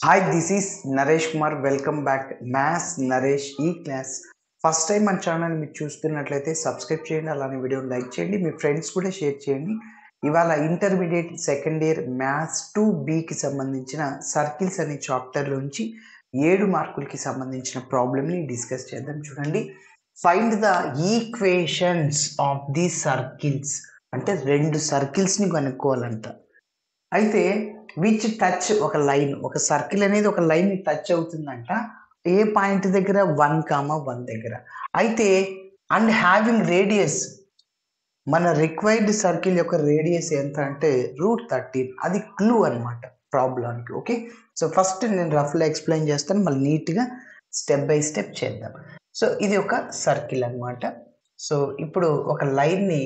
Hi this is Naresh Kumar. Welcome back maths Naresh ఈ class. First time మన channel మీరు చూస్తున్నట్లయితే సబ్స్క్రైబ్ చేయండి, అలానే వీడియోని లైక్ చేయండి, మీ ఫ్రెండ్స్ కూడా షేర్ చేయండి. ఇవాళ ఇంటర్మీడియట్ సెకండ్ ఇయర్ మ్యాథ్స్ 2Bకి సంబంధించిన సర్కిల్స్ అనే చాప్టర్ నుంచి 7 మార్కులకి సంబంధించిన ప్రాబ్లమ్ని డిస్కస్ చేద్దాం. చూడండి, find the equations of the circles అంటే 2 సర్కిల్స్ని కనుక్కోవాలంట. అయితే విచ్ టచ్ ఒక లైన్, ఒక సర్కిల్ అనేది ఒక లైన్ టచ్ అవుతుందంట ఏ పాయింట్ దగ్గర 1,1 దగ్గర. అయితే అండ్ హ్యావింగ్ రేడియస్, మన రిక్వైర్డ్ సర్కిల్ యొక్క రేడియస్ ఎంత అంటే √13. అది క్లూ అనమాట ప్రాబ్లంకి. ఓకే, సో ఫస్ట్ నేను రఫ్లో ఎక్స్ప్లెయిన్ చేస్తాను, మళ్ళీ నీట్గా స్టెప్ బై స్టెప్ చేద్దాం. సో ఇది ఒక సర్కిల్ అనమాట. సో ఇప్పుడు ఒక లైన్ని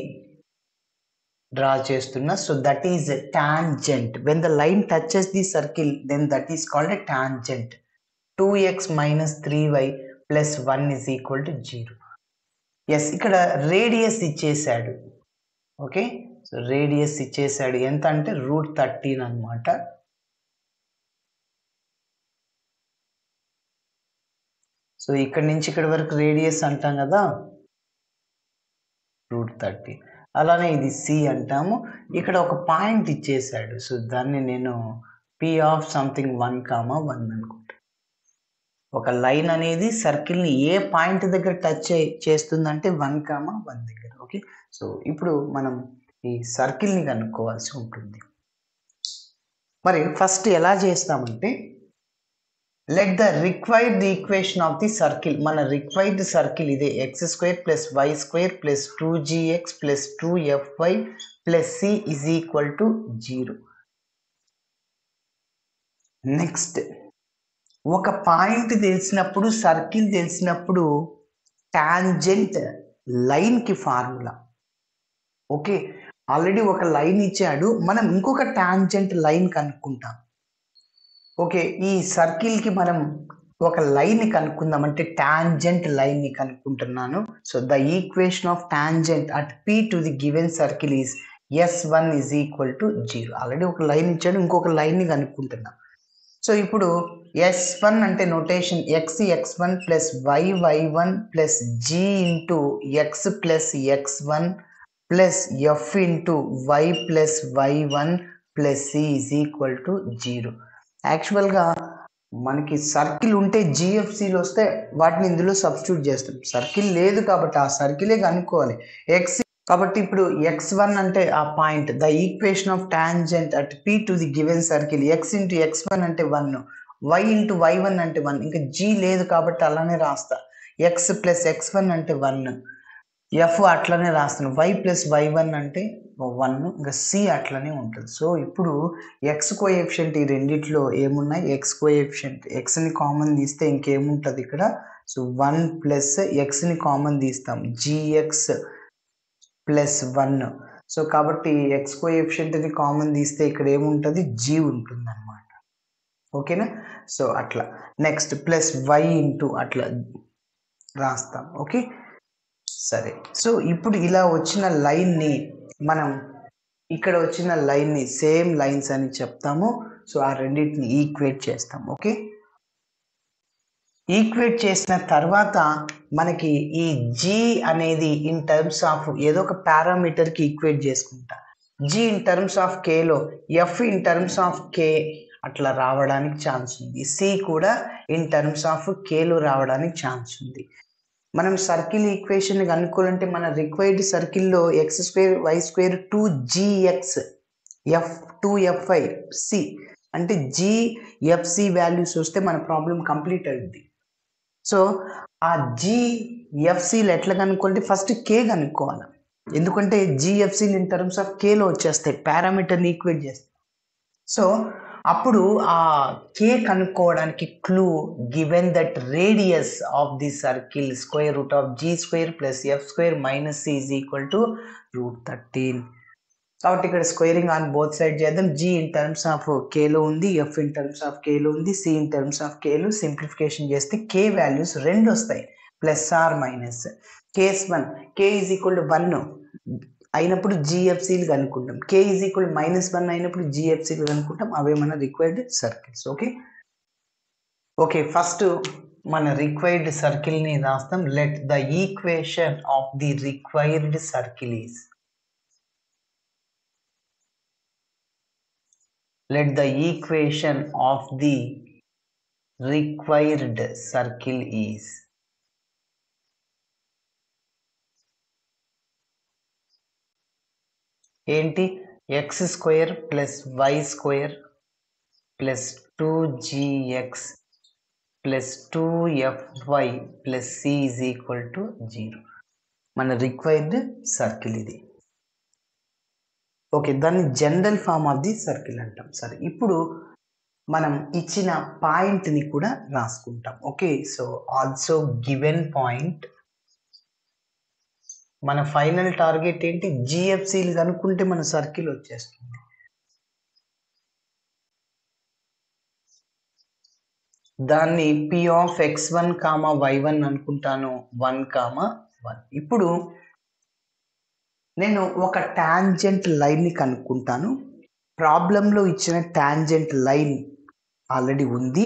డ్రా చేస్తున్నా. So that is tangent. When the line touches the circle then that is called a tangent. 2x - 3y + 1 = 0. Yes, ఇక్కడ రేడియస్ ఇచ్చేసాడు. ఓకే, సో రేడియస్ ఇచ్చేసాడు ఎంత అంటే √13 అనమాట. సో ఇక్కడ నుంచి ఇక్కడ వరకు రేడియస్ అంటాం కదా, √13. అలానే ఇది సి అంటాము. ఇక్కడ ఒక పాయింట్ ఇచ్చేసాడు, సో దాన్ని నేను P ఆఫ్ సంథింగ్ 1,1 అనుకుంటా. ఒక లైన్ అనేది సర్కిల్ని ఏ పాయింట్ దగ్గర టచ్ చేస్తుందంటే 1,1 దగ్గర. ఓకే, సో ఇప్పుడు మనం ఈ సర్కిల్ని కనుక్కోవాల్సి ఉంటుంది. మరి ఫస్ట్ ఎలా చేస్తామంటే, let the required equation of the circle. మన రిక్వైర్డ్ సర్కిల్ ఇదే, x² + y² + 2gx + 2fy + c = 0. Next, ఒక పాయింట్ తెలిసినప్పుడు, సర్కిల్ తెలిసినప్పుడు టాంజెంట్ లైన్కి ఫార్ములా. ఓకే, ఆల్రెడీ ఒక లైన్ ఇచ్చాడు, మనం ఇంకొక టాంజెంట్ లైన్ కనుక్కుంటాం. ఓకే, ఈ సర్కిల్కి మనం ఒక లైన్ని కనుక్కుందాం అంటే టాంజెంట్ లైన్ని కనుక్కుంటున్నాను. So the equation of tangent at P to the given circle is S1 = 0. Already ఒక లైన్ ఇచ్చాడు, ఇంకొక లైన్ని కనుక్కుంటున్నాం. సో ఇప్పుడు S1 అంటే notation x1 + y1 + g × x + x1 + f × y + y1 + c = 0. యాక్చువల్గా మనకి సర్కిల్ ఉంటే జిఎఫ్సిలు వస్తే వాటిని ఇందులో సబ్స్టిట్యూట్ చేస్తాం. సర్కిల్ లేదు కాబట్టి ఆ సర్కిలే కనుక్కోవాలి. ఎక్స్ కాబట్టి ఇప్పుడు x1 అంటే ఆ point. The equation of tangent at P to the given circle x × x1 అంటే 1, y × y1 అంటే 1. ఇంకా g లేదు కాబట్టి అలానే రాస్తా. x + x1 అంటే 1, f అట్లనే రాస్తాను. y + y1 అంటే 1, ఇంకా c అట్లనే ఉంటుంది. సో ఇప్పుడు ఎక్స్ కోఎఫిషియంట్ ఈ రెండిట్లో ఏమున్నాయి, ఎక్స్ కోఎఫిషియంట్ ఎక్స్ని కామన్ తీస్తే ఇంకేముంటుంది ఇక్కడ. సో 1 + ఎక్స్ని కామన్ తీస్తాం, gx + 1. సో కాబట్టి ఎక్స్ కోఎఫిషియంట్ని కామన్ తీస్తే ఇక్కడ ఏముంటుంది, g ఉంటుంది అనమాట. ఓకేనా, సో అట్లా. నెక్స్ట్ ప్లస్ y × అట్లా రాస్తాం. ఓకే, సరే. సో ఇప్పుడు ఇలా వచ్చిన లైన్ని మనం ఇక్కడ వచ్చిన లైన్ని సేమ్ లైన్స్ అని చెప్తాము. సో ఆ రెండింటిని ఈక్వేట్ చేస్తాం. ఓకే, ఈక్వేట్ చేసిన తర్వాత మనకి ఈ g అనేది ఇన్ టర్మ్స్ ఆఫ్ ఏదో ఒక పారామీటర్కి ఈక్వేట్ చేసుకుంటా. g ఇన్ టర్మ్స్ ఆఫ్ కేలో, f in terms of k అట్లా రావడానికి ఛాన్స్ ఉంది. c కూడా ఇన్ టర్మ్స్ ఆఫ్ కేలో రావడానికి ఛాన్స్ ఉంది. మనం సర్కిల్ ఈక్వేషన్ కనుక్కోవాలంటే మన రిక్వైర్డ్ సర్కిల్లో x² y² 2gx f 2fy c అంటే gfc వాల్యూస్ వస్తే మన ప్రాబ్లం కంప్లీట్ అయింది. సో ఆ gfcలు ఎట్లా కనుక్కోవాలంటే ఫస్ట్ k కనుక్కోవాలి, ఎందుకంటే gfcలు ఇన్ టర్మ్స్ ఆఫ్ కేలో వచ్చేస్తాయి, పారామీటర్ని ఈక్వేట్ చేస్తాయి. సో అప్పుడు ఆ k కనుక్కోవడానికి clue, given that radius of the circle √g² + f² - c = √13. కాబట్టి ఇక్కడ స్క్వేరింగ్ ఆన్ బోత్ సైడ్ చేద్దాం. g in terms of Khelo ఉంది, f in terms of Khelo ఉంది, c in terms of Khelo. Simplification చేస్తే k వాల్యూస్ 2 వస్తాయి, +or - కేస్ 1 k = 1 అయినప్పుడు జిఎఫ్సీలు కనుక్కుంటాం, k = -1 అయినప్పుడు జిఎఫ్సీలు కనుక్కుంటాం. అవే మన required circles. Okay, okay, first మన రిక్వైర్డ్ సర్కిల్ ని రాస్తాం. Let the equation of the required circle is, let the equation of the required circle is ఏంటి? X square plus y square plus 2gx plus 2fy plus c is equal to 0. మన required circle ఇది. Okay, దాన్ని general form of the circle అంటాం. సరే, ఇప్పుడు మనం ఇచ్చిన పాయింట్ని కూడా రాసుకుంటాం. Okay, so also given point, మన ఫైనల్ టార్గెట్ ఏంటి? జిఎఫ్సీలు కనుక్కుంటే మన సర్కిల్ వచ్చేస్తుంది. దాన్ని p ఆఫ్ x1, y1 అనుకుంటాను, 1, 1. ఇప్పుడు నేను ఒక టాంజెంట్ లైన్ని కనుక్కుంటాను. ప్రాబ్లంలో ఇచ్చిన టాంజెంట్ లైన్ ఆల్రెడీ ఉంది.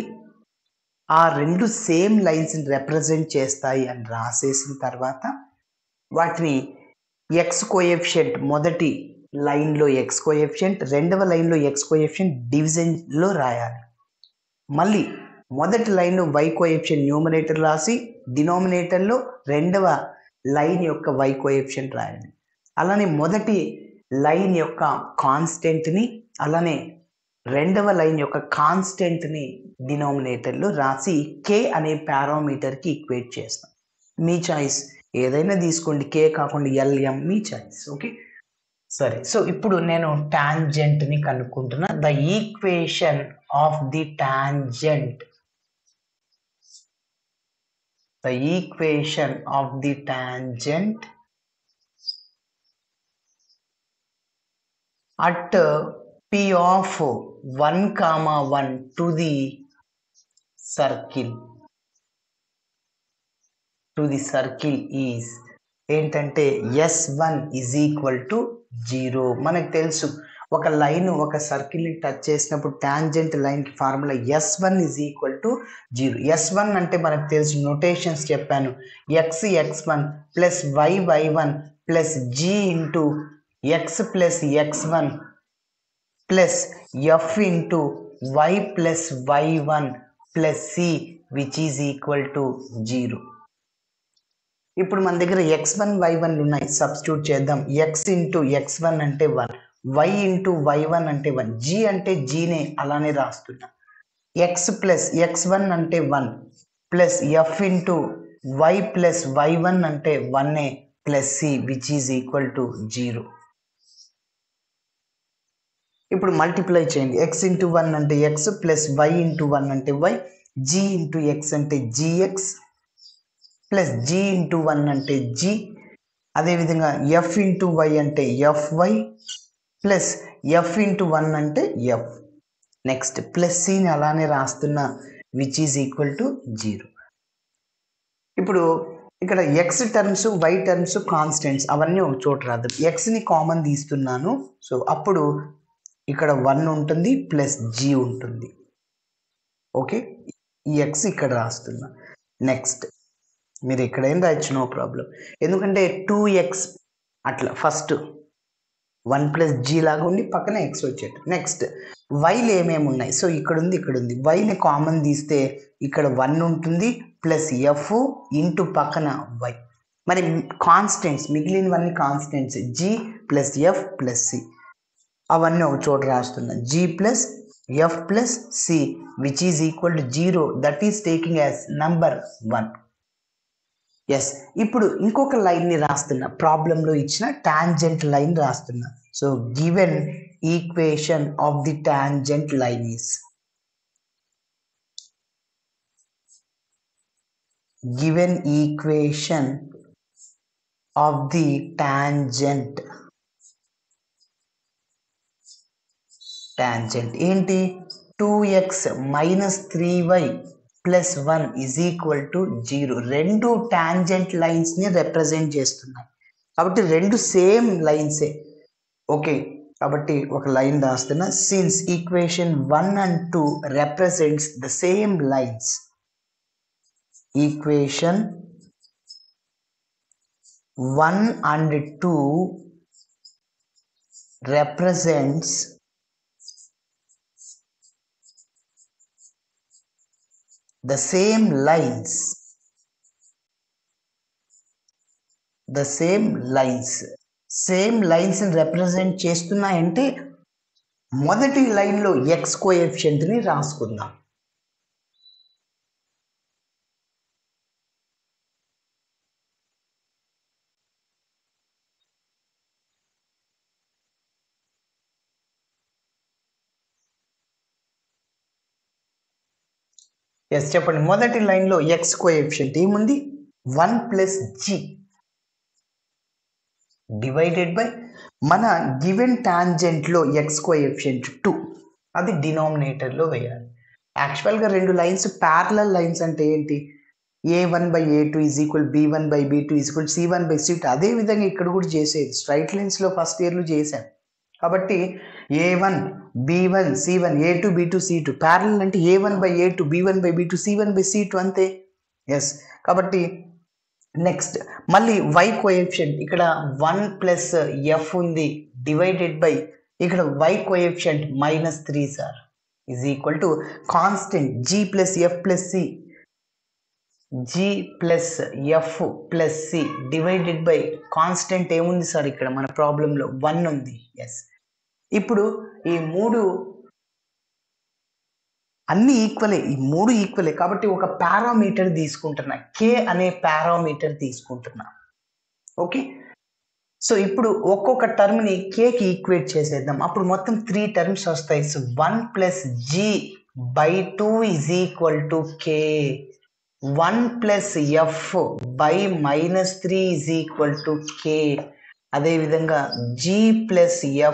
ఆ రెండు సేమ్ లైన్స్ని రిప్రజెంట్ చేస్తాయి అని రాసేసిన తర్వాత వాటిని ఎక్స్ కోఎఫిషియంట్, మొదటి లైన్లో ఎక్స్ కోఎఫిషియంట్, రెండవ లైన్లో ఎక్స్ కోఎఫిషియంట్ డివిజన్లో రాయాలి. మళ్ళీ మొదటి లైన్లో వై కోఎఫిషియంట్ న్యూమరేటర్ రాసి డినామినేటర్లో రెండవ లైన్ యొక్క వై కోఎఫిషియంట్ రాయాలి. అలానే మొదటి లైన్ యొక్క కాన్స్టెంట్ని, అలానే రెండవ లైన్ యొక్క కాన్స్టెంట్ని డినామినేటర్లో రాసి కే అనే పారామీటర్కి ఈక్వేట్ చేస్తాం. మీ చాయిస్ ఏదైనా తీసుకోండి, కే కాకుండా ఎల్ఎం, మీ చాయిస్. ఓకే, సరే. సో ఇప్పుడు నేను టాంజెంట్ని కనుక్కుంటున్నా. The equation of the tangent, the equation of the tangent at p of 1, 1 to the circle is ఏంటంటే s1 is equal to 0. మనకు తెలుసు, ఒక లైన్ ఒక సర్కిల్ని టచ్ చేసినప్పుడు టాంజెంట్ లైన్కి formula s1 is equal to 0. s1 అంటే మనకు తెలుసు, నోటేషన్స్ చెప్పాను. x1 plus y1 plus g into x plus x1 plus f into y plus y1 plus c which is equal to 0. ఇప్పుడు మన దగ్గర x1 y1 ఉన్నాయి, substitute చేద్దాం. x into x1 అంటే 1, y ఇంటూ y1 అంటే 1, g అంటే gనే అలానే రాస్తున్నా. x ప్లస్ x1 అంటే 1 plus f into y plus y1 అంటే 1 plus c which is equal to 0. ఇప్పుడు మల్టిప్లై చేయండి. x ఇంటూ 1 అంటే x ప్లస్ y ఇంటూ 1 అంటే y, g ఇంటూ x అంటే gx ప్లస్ g ఇంటూ 1 అంటే g, అదేవిధంగా f into y అంటే fy plus f into 1 అంటే f. నెక్స్ట్ ప్లస్ cని అలానే రాస్తున్నా, విచ్ ఈజ్ ఈక్వల్ టు 0. ఇప్పుడు ఇక్కడ x terms, y terms, constants అవన్నీ ఒక చోట రాదు. xని కామన్ తీస్తున్నాను, సో అప్పుడు ఇక్కడ 1 ఉంటుంది ప్లస్ g ఉంటుంది. ఓకే, ఈ x ఇక్కడ రాస్తున్నా. నెక్స్ట్ మీరు ఎక్కడైనా రాయొచ్చు, నో ప్రాబ్లం. ఎందుకంటే 2x అట్లా ఫస్ట్ 1 ప్లస్ g లాగా ఉండి పక్కన x వచ్చేట. నెక్స్ట్ వైలు ఏమేమి ఉన్నాయి? సో ఇక్కడ ఉంది, ఇక్కడ ఉంది. వైని కామన్ తీస్తే ఇక్కడ 1 ఉంటుంది ప్లస్ f ఇంటూ పక్కన y. మరి కాన్స్టెంట్స్, మిగిలినవన్నీ constants, g plus f plus c, అవన్నీ ఒక చోట రాస్తున్నా. g plus f plus c which is equal to 0, that is taking as number 1. Yes, ఇప్పుడు ఇంకొక లైన్ని రాస్తున్నా. ప్రాబ్లంలో ఇచ్చిన టాంజెంట్ లైన్ రాస్తున్నా. So given equation of the tangent line is, given equation of the tangent ఏంటి? 2x minus 3y plus 1 is equal to 0. రెండు tangent లైన్స్ని represent చేస్తున్నాయి కాబట్టి రెండు సేమ్ లైన్సే. ఓకే, కాబట్టి ఒక లైన్ రాస్తున్నా. Since equation 1 and 2 represents the same lines, equation 1 and 2 represents the same lines, same lines represent చేస్తున్నాయంటే మొదటి లైన్లో ఎక్స్ కోఎఫిషియంట్ని రాసుకుందాం. ఎస్ చెప్పండి. మొదటి లైన్లో ఎక్స్ కోఎఫిషియంట్ ఏముంది? 1 + g డివైడెడ్ బై మన గివెన్ టాంజెంట్లో ఎక్స్ కోఎఫిషియంట్ 2, అది డినామినేటర్లో వేయాలి. యాక్చువల్గా రెండు లైన్స్ ప్యారలల్ లైన్స్ అంటే ఏంటి? a1/a2 = b1/b2 = c1/c2. అదేవిధంగా ఇక్కడ కూడా చేసేది స్ట్రైట్ లైన్స్లో ఫస్ట్ ఇయర్లో చేశాను. కాబట్టి a1 b1 c1 a2 b2 c2 parallel అంటే a1/a2 b1/b2 c1/c2 అంతే. ఎస్ కాబట్టి నెక్స్ట్ మళ్ళీ y కోఎఫిషియంట్ ఇక్కడ 1 + f ఉంది డివైడెడ్ బై ఇక్కడ y coefficient -3 sir = constant g + f + c, g + f + c divided by constant ఏముంది సార్ ఇక్కడ మన ప్రాబ్లంలో 1 ఉంది. ఎస్ ఇప్పుడు ఈ మూడు అన్ని ఈక్వలే, ఈ మూడు ఈక్వలే కాబట్టి ఒక పారామీటర్ తీసుకుంటున్నా, k అనే పారామీటర్ తీసుకుంటున్నా. ఓకే, సో ఇప్పుడు ఒక్కొక్క టర్మ్ని కేకి ఈక్వేట్ చేసేద్దాం. అప్పుడు మొత్తం 3 టర్మ్స్ వస్తాయి. So 1 + g/2 = k, 1 + f/-3 = k, అదేవిధంగా g +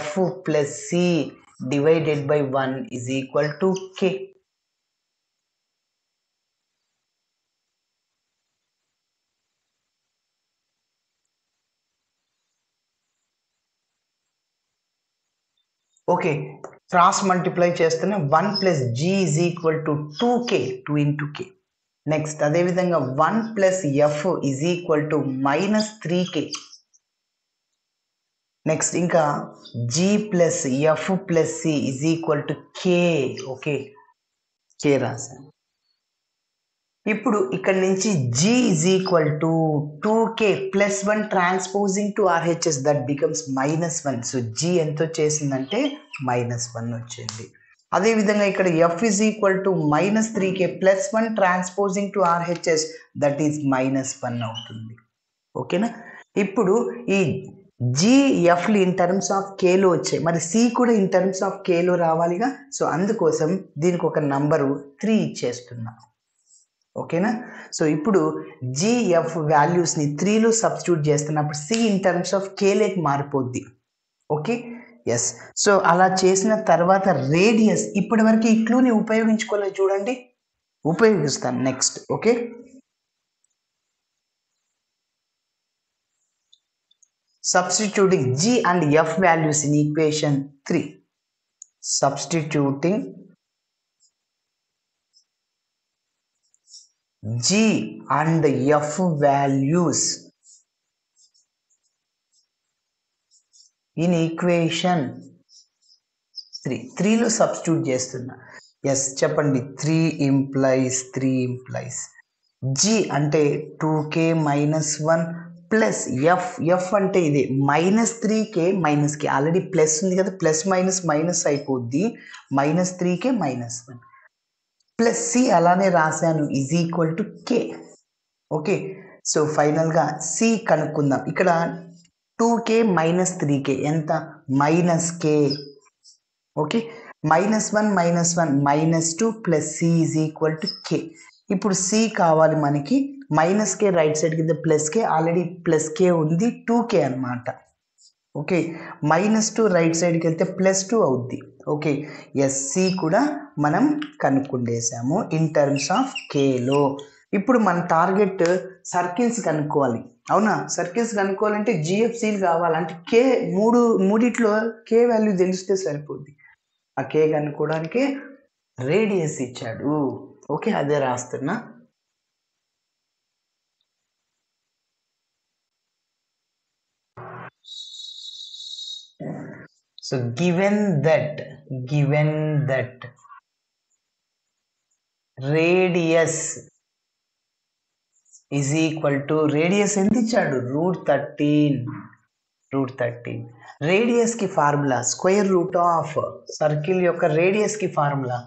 f + c divided by 1 = k. Okay, cross multiply చేస్తేనే 1 + g = 2k, 2 × k. నెక్స్ట్ అదేవిధంగా 1 + f = -3k. నెక్స్ట్ ఇంకా g + f + c = k. Okay, k రాశాను. ఇప్పుడు ఇక్కడ నుంచి g = 2k + 1 transposing to RHS that becomes -1. So g ఎంత వచ్చేసిందంటే -1 వచ్చింది. అదేవిధంగా ఇక్కడ f = -3k + 1 transposing to RHS that is -1 అవుతుంది. ఓకేనా? ఇప్పుడు ఈ gfలు ఇన్ టర్మ్స్ ఆఫ్ కేలో వచ్చాయి, మరి c కూడా ఇన్ టర్మ్స్ ఆఫ్ కేలో రావాలిగా. సో అందుకోసం దీనికి ఒక నంబరు 3 ఇచ్చేస్తున్నా. ఓకేనా? సో ఇప్పుడు gf వాల్యూస్ని 3లో సబ్స్టిట్యూట్ చేస్తున్నప్పుడు c ఇన్ టర్మ్స్ ఆఫ్ కేలోకి మారిపోద్ది. Okay, yes. సో అలా చేసిన తర్వాత రేడియస్, ఇప్పటి వరకు ఈ క్లూని ఉపయోగించుకోలేదు చూడండి, ఉపయోగిస్తాను next. Okay, substituting g and f values in equation 3, substituting g and f values in equation 3, 3లో substitute చేస్తున్నా. ఎస్ చెప్పండి. 3 implies g అంటే 2k - 1 ప్లస్ f అంటే ఇది -3k -k, ఆల్రెడీ ప్లస్ ఉంది కదా, ప్లస్ మైనస్ అయిపోద్ది, -3k -1 ప్లస్ c అలానే రాశాను = k. ఓకే, సో ఫైనల్గా c కనుక్కుందాం. ఇక్కడ 2k - 3k ఎంత? -k. Okay, -1 -2 plus c = k. ఇప్పుడు c కావాలి మనకి, -k రైట్ సైడ్ కింద +k, ఆల్రెడీ +k ఉంది, 2k అనమాట. ఓకే, -2 రైట్ సైడ్కి వెళ్తే +2 అవుద్ది. ఓకే, ఎస్, c కూడా మనం కనుక్కుండేసాము ఇన్ టర్మ్స్ ఆఫ్ కేలో. ఇప్పుడు మన టార్గెట్ సర్కిల్స్ కనుక్కోవాలి. అవునా? సర్కిల్స్ కనుక్కోవాలంటే జిఎఫ్సీలు కావాలి. అంటే మూడిట్లో కే వాల్యూ తెలిస్తే సరిపోద్ది. ఆ కే కనుక్కోవడానికి రేడియస్ ఇచ్చాడు. ఓకే, అదే రాస్తున్నా. So given that radius is equal to, radius ఎంత ఇచ్చాడు? √13. రేడియస్ కి formula square root of circle యొక్క రేడియస్ కి formula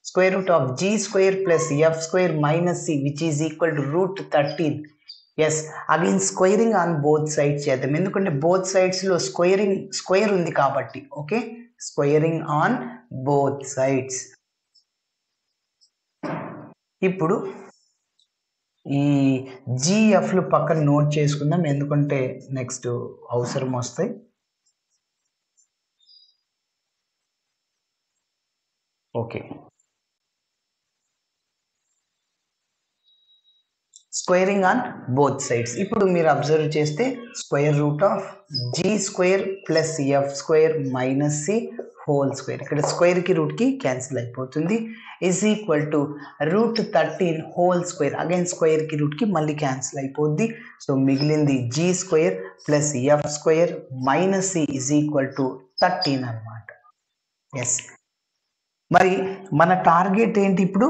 square root of g square plus f square minus c which is equal to √13. Yes, again squaring on both sides చేద్దాం, ఎందుకంటే both sides లో square ఉంది కాబట్టి. Okay, squaring on both sides. ఇప్పుడు ఈ జిఎఫ్లు పక్కన నోట్ చేసుకుందాం, ఎందుకంటే నెక్స్ట్ అవసరం వస్తాయి. Okay, squaring on both sides. ఇప్పుడు మీరు అబ్జర్వ్ చేస్తే square root of G square plus F square minus C whole square, ఇక్కడ స్క్వేర్ కి రూట్ కి క్యాన్సిల్ అయిపోతుంది, is equal to √13 whole square, again square కి రూట్ కి మళ్ళీ క్యాన్సిల్ అయిపోద్ది. సో మిగిలింది G square plus F square minus C is equal to 13 అన్నమాట. ఎస్, మరి మన టార్గెట్ ఏంటి? ఇప్పుడు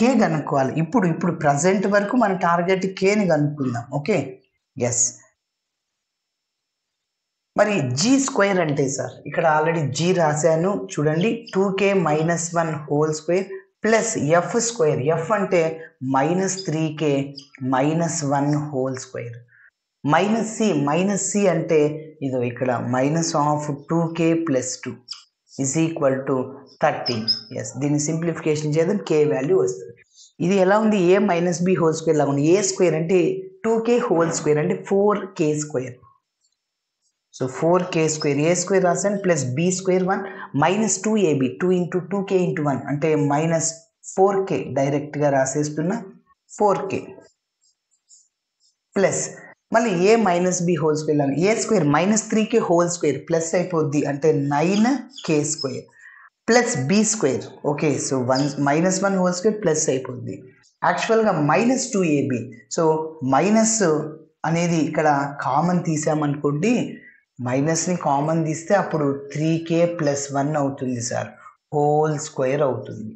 కే కనుక్కోవాలి. ఇప్పుడు ప్రజెంట్ వరకు మన టార్గెట్ కేని కనుక్కుందాం. Okay, yes. మరి జీ స్క్వేర్ అంటే సార్, ఇక్కడ ఆల్రెడీ జీ రాశాను చూడండి, 2k - 1 whole square plus F square, f అంటే -3k - 1 whole square, minus c అంటే ఇదో ఇక్కడ -2k + 2 is equal to 13. Yes, దీన్ని సింప్లిఫికేషన్ చేద్దాం, కే వాల్యూ వస్తుంది. ఇది ఎలా ఉంది? a - b హోల్ స్క్వేర్ లాగా ఉంది. ఏ స్క్వేర్ అంటే 2k హోల్ స్క్వేర్ అంటే 4k square. So 4k square, a square రాసాను plus b square 1 -2ab 2 × 2k × 1 అంటే -4k, డైరెక్ట్గా రాసేస్తున్నా 4k ప్లస్ మళ్ళీ ఏ - b హోల్ స్క్వేర్ లాగా a square -3k whole square plus అయిపోద్ది అంటే 9k square plus b square. Okay, so -1 whole square plus అయిపోద్ది, యాక్చువల్గా -2ab. So minus అనేది ఇక్కడ కామన్ తీసామనుకోండి, మైనస్ని కామన్ తీస్తే అప్పుడు 3k + 1 అవుతుంది సార్, హోల్ స్క్వేర్ అవుతుంది.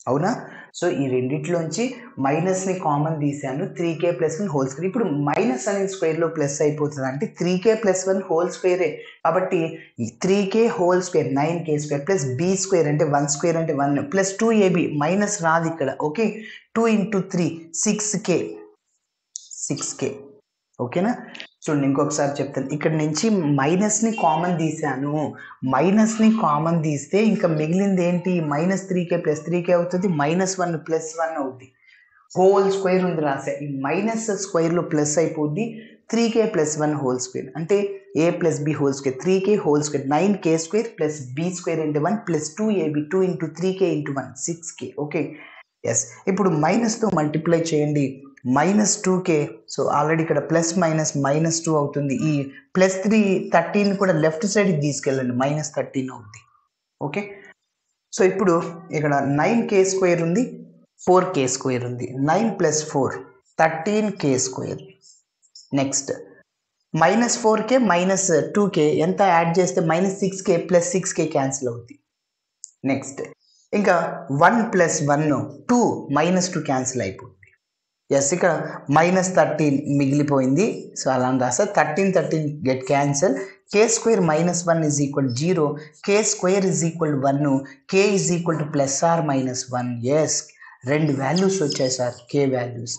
అవునా? సో ఈ రెండిట్లోంచి మైనస్ని కామన్ తీసాను, 3k + 1 హోల్ స్క్వేర్. ఇప్పుడు మైనస్ అనేది స్క్వేర్లో ప్లస్ అయిపోతుంది అంటే 3k + 1 హోల్ స్క్వేరే, కాబట్టి 3k whole square 9k square plus b square అంటే 1 స్క్వేర్ అంటే 1 ప్లస్ 2ab, మైనస్ రాదు ఇక్కడ. Okay, 2 × 3 6k. ఓకేనా? చూడండి, ఇంకొకసారి చెప్తాను. ఇక్కడ నుంచి మైనస్ని కామన్ తీసాను, మైనస్ని కామన్ తీస్తే ఇంకా మిగిలింది ఏంటి? -3k + 3k అవుతుంది, -1 + 1 అవుతుంది, హోల్ స్క్వేర్ ఉంది రాసా, ఈ మైనస్ స్క్వేర్లో ప్లస్ అయిపోద్ది, 3k + 1 హోల్ స్క్వేర్ అంటే a + b whole square, 3k whole square 9k square plus b square అంటే 1 plus 2ab 2 × 3k × 1 6k. Okay, yes. ఇప్పుడు మైనస్తో మల్టిప్లై చేయండి, -2k. సో ఆల్రెడీ ఇక్కడ ప్లస్ మైనస్ -2 అవుతుంది, ఈ +13 కూడా లెఫ్ట్ సైడ్కి తీసుకెళ్ళండి, -13 అవుతుంది. ఓకే, సో ఇప్పుడు ఇక్కడ 9k స్క్వేర్ ఉంది, 4k స్క్వేర్ ఉంది, 9 + 4 13k square. Next -4k - 2k ఎంత యాడ్ చేస్తే -6k + 6k క్యాన్సిల్ అవుతుంది. నెక్స్ట్ ఇంకా 1 + 1 2 -2 క్యాన్సిల్ అయిపోతుంది. ఎస్, ఇక్కడ -13 మిగిలిపోయింది, సో అలా రాస్తా, 13 get cancel, k square - 1 = 0, k square = 1, k = +or -1. Yes, 2 values వచ్చాయి సార్, k వాల్యూస్.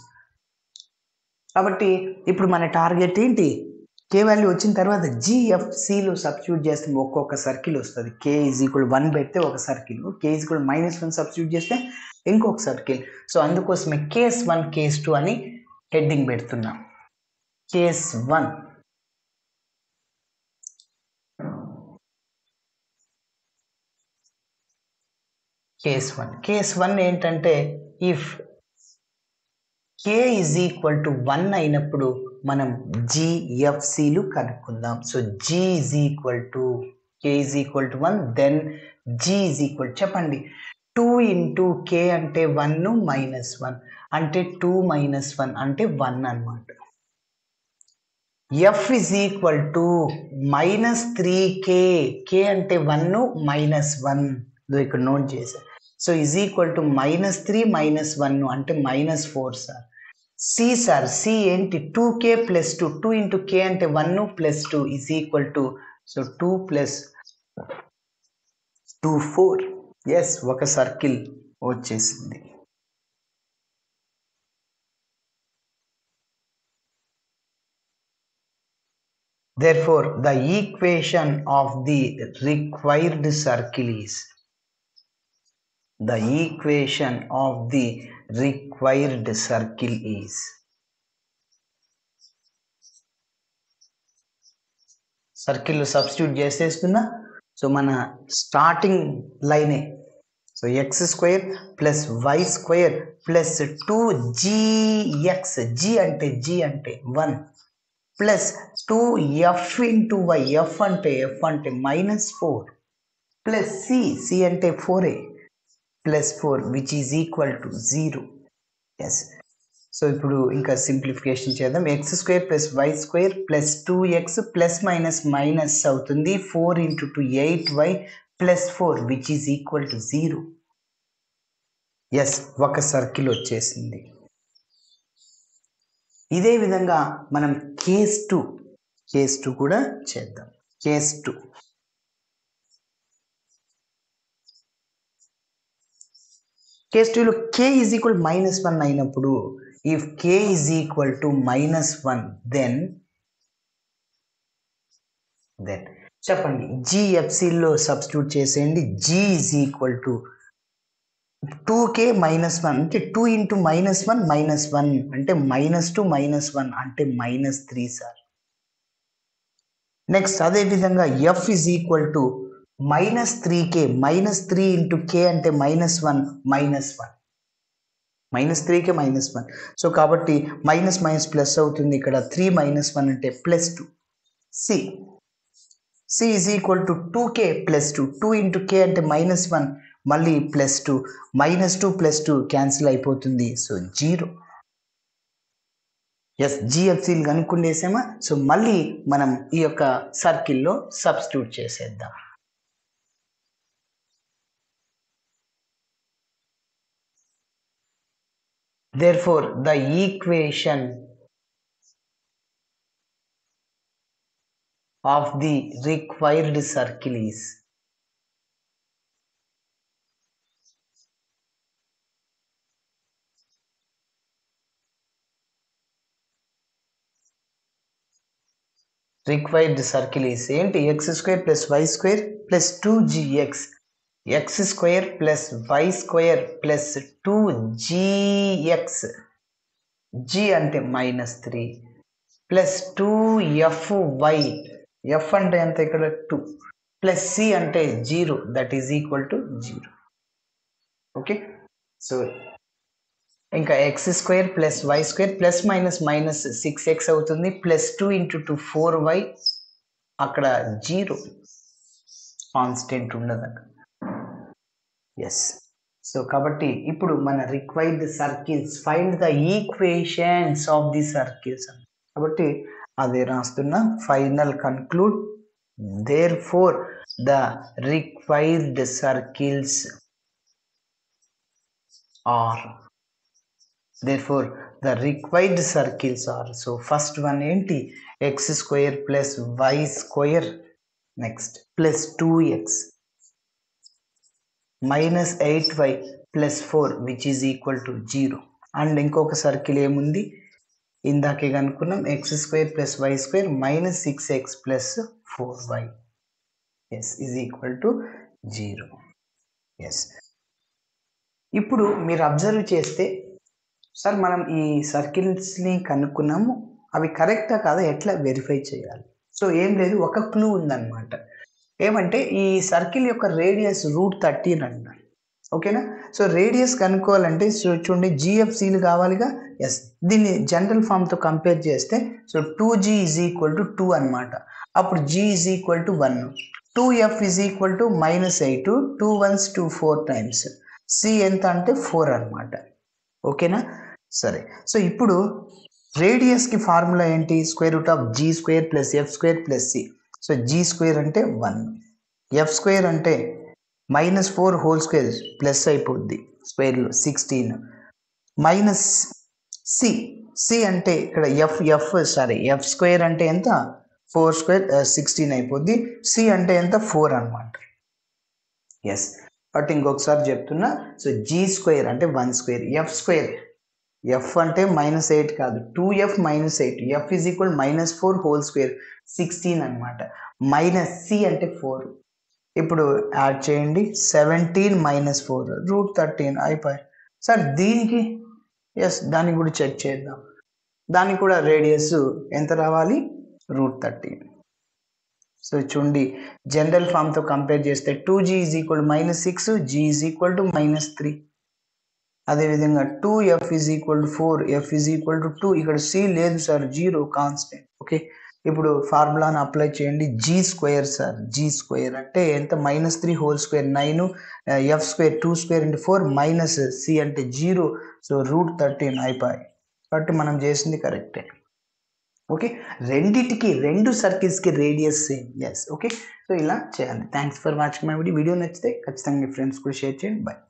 కాబట్టి ఇప్పుడు మన టార్గెట్ ఏంటి? k వాల్యూ వచ్చిన తర్వాత జిఎఫ్సిలో సబ్స్టిట్యూట్ చేస్తే ఒక్కొక్క సర్కిల్ వస్తుంది. k = 1 పెడితే ఒక సర్కిల్, k = -1 సబ్స్టిట్యూట్ చేస్తే ఇంకొక సర్కిల్. సో అందుకోసమే కేస్ 1 కేస్ 2 అని హెడ్డింగ్ పెడుతున్నాం. కేస్ 1 కేస్ 1 ఏంటంటే if k is equal to 1 అయినప్పుడు మనం జిఎఫ్సిలు కనుక్కుందాం. So g is equal to k is equal to 1, then g is equal చెప్పండి 2 ఇంటూ k అంటే 1 మైనస్ 1 అంటే 2 మైనస్ 1 అంటే 1 అన్నమాట. f is equal to minus 3k, k అంటే 1 మైనస్ 1 ఇక్కడ నోట్ చేశాను. So is equal to minus 3 minus 1 అంటే minus 4 sir. C sir, c ఏంటి 2k ప్లస్ 2, 2 ఇంటూ k అంటే 1 plus 2 is equal to so 2 plus 2 4. Yes, ఒక circle వచ్చేసింది. Therefore, the equation of the required circle is circle లో substitute చేసేస్తున్నా. So మన starting లైనే so x square plus y square plus 2gx, g అంటే 1 plus 2f into y, f అంటే minus 4 plus c అంటే 4a plus 4 which is equal to 0. Yes, so ఇప్పుడు ఇంకా simplification చేద్దాం. X square plus y square plus 2x plus minus అవుతుంది 4 into 2 8y plus 4 which is equal to 0. Yes, ఒక circle వచ్చేసింది. ఇదే విధంగా మనం కేస్ 2 కూడా చేద్దాం. కేస్ 2లో k ఈజ్ ఈక్వల్ మైనస్ 1 అయినప్పుడు if k is equal to minus 1 then చెప్పండి జిఎఫ్సిలో సబ్స్టిట్యూట్ చేసేయండి. g is equal to 2k minus 1 అంటే 2 ఇంటూ మైనస్ 1 అంటే మైనస్ 2 మైనస్ 1 అంటే మైనస్ 3 సార్. నెక్స్ట్ అదే విధంగా f is equal to minus 3k, minus 3 into k అంటే minus 1 minus 3k minus 1. So కాబట్టి మైనస్ ప్లస్ అవుతుంది ఇక్కడ 3 మైనస్ 1 అంటే plus 2. C is equal to 2k plus 2 into k అంటే minus 1 మళ్ళీ ప్లస్ 2, మైనస్ 2 ప్లస్ 2 క్యాన్సిల్ అయిపోతుంది. So 0. Yes, జిఎఫ్సీలు కనుక్కుండేసామా. సో మళ్ళీ మనం ఈ యొక్క సర్కిల్లో సబ్స్టిట్యూట్ చేసేద్దాం. Therefore, the equation of the required circle is ఏంటి x square plus y square plus 2gx, x square plus y square plus 2gx, g అంటే మైనస్ 3 ప్లస్ 2fy, f అంటే ఎంత ఇక్కడ 2 ప్లస్ c అంటే 0 that is equal to 0. Okay, so ఇంకా x square plus y square plus minus 6x అవుతుంది plus 2 into 2 4y, అక్కడ 0 constant ఉండదు అక్కడ. ఎస్, సో కాబట్టి ఇప్పుడు మన required circles find the equations of the circles. కాబట్టి అదే రాస్తున్నా. Final conclude therefore the required circles are so first one ఏంటి x square plus y square, next plus 2x minus 8y plus 4 which is equal to 0. And ఇంకొక circle ఏముంది ఇందాకే కనుక్కున్నాం x square plus y square minus 6x plus 4y yes is equal to 0. yes, ఇప్పుడు మీరు observe చేస్తే sir మనం ఈ సర్కిల్స్ని కనుక్కున్నాము, అవి కరెక్టా కాదా ఎట్లా వెరిఫై చేయాలి? సో ఏం లేదు, ఒక క్లూ ఉందన్నమాట. ఏమంటే ఈ సర్కిల్ యొక్క రేడియస్ √13 అన్నారు. ఓకేనా? సో రేడియస్ కనుక్కోవాలంటే చూడండి జిఎఫ్సీలు కావాలిగా. ఎస్, దీన్ని జనరల్ ఫామ్తో కంపేర్ చేస్తే so 2g is equal to 2 అనమాట. అప్పుడు g is equal to 1, 2f is equal to -8, 2 1s 2 4 times, c ఎంత అంటే 4 అనమాట. ఓకేనా? సరే, సో ఇప్పుడు రేడియస్కి ఫార్ములా ఏంటి? Square root of g square plus f square plus c. So g square అంటే 1, f స్క్వేర్ అంటే -4 హోల్ స్క్వేర్ ప్లస్ అయిపోద్ది స్క్వేర్లో 16, మైనస్ సి అంటే ఇక్కడ ఎఫ్ స్క్వేర్ అంటే ఎంత? 4 స్క్వేర్ 16 అయిపోద్ది. సి అంటే ఎంత? 4 అనమాట. ఎస్, బట్ ఇంకొకసారి చెప్తున్నా. సో జీ స్క్వేర్ అంటే 1 స్క్వేర్, ఎఫ్ స్క్వేర్, ఎఫ్ అంటే -8 కాదు, 2f - 8, F is equal -4 whole square 16 అనమాట. మైనస్ సి అంటే 4. ఇప్పుడు యాడ్ చేయండి, 17 - 4 √13 అయిపోయి. సార్ దీనికి ఎస్, దానికి కూడా చెక్ చేద్దాం. దానికి కూడా రేడియస్ ఎంత రావాలి? √13. సో చూడండి జనరల్ ఫామ్తో కంపేర్ చేస్తే 2g is equal -6, g is equal to -3. అదేవిధంగా 2f is equal to 4, f is equal to 2. ఇక్కడ c లేదు సార్, 0 కాన్స్టెంట్. ఓకే, ఇప్పుడు ఫార్ములాను అప్లై చేయండి. G square sir, g square అంటే ఎంత? -3 whole square 9, f square 2 square into 4 minus c అంటే 0, so √13 అయిపోయి. కాబట్టి మనం చేసింది కరెక్టే. ఓకే, రెండిటికి, రెండు సర్కిల్స్కి radius same. Yes, okay, so ఇలా చేయాలి. Thanks for watching my video. Video నచ్చితే ఖచ్చితంగా మీ ఫ్రెండ్స్ కూడా షేర్ చేయండి. బాయ్.